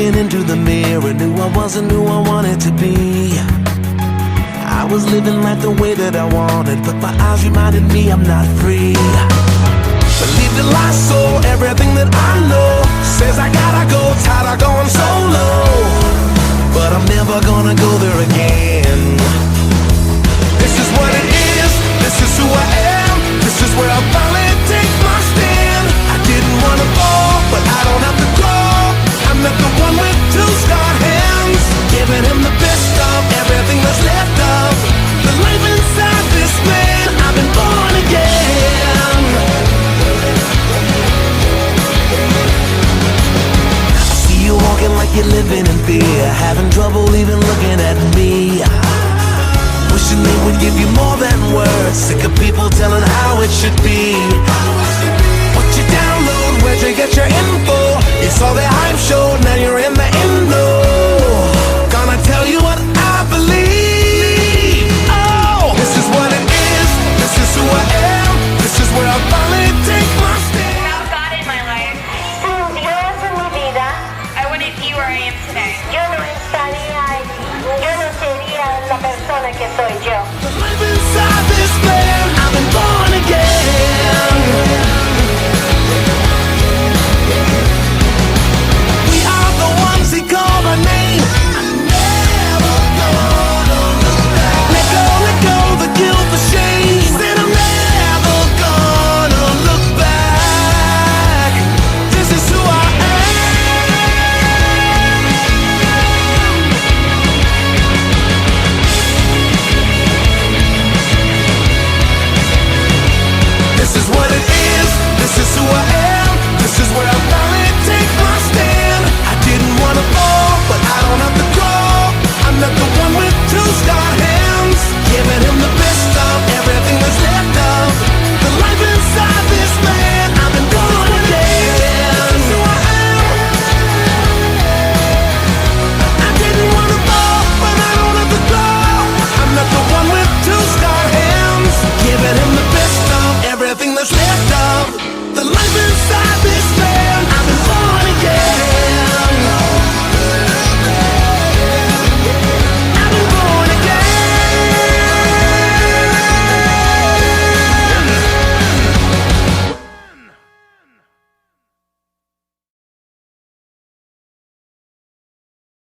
looking into the mirror, knew I wasn't who I wanted to be. I was living life the way that I wanted, but my eyes reminded me I'm not free. Believe the lie, so everything that I know says I gotta go, tired of going solo. But I'm never gonna go there again. This is what it is, this is who I am, this is where I finally take my stand. I didn't wanna fall, but I don't have to crawl. I'm not the one with two scarred hands, giving him the best of everything that's left of the life inside this man. I've been born again. I see you walking like you're living in fear, having trouble even looking at me. Wishing they would give you more than words, sick of people telling how it should be. What you download, where'd you get your info? You saw the hype show, now you're in the endo. Gonna tell you what I believe. Oh, this is what it is, this is who I am, this is where I finally take my stand. Without God in my life, Sin Dios en mi vida, I wouldn't be where I am today. yo no estaría ahí, yo no sería la persona que soy yo. The life is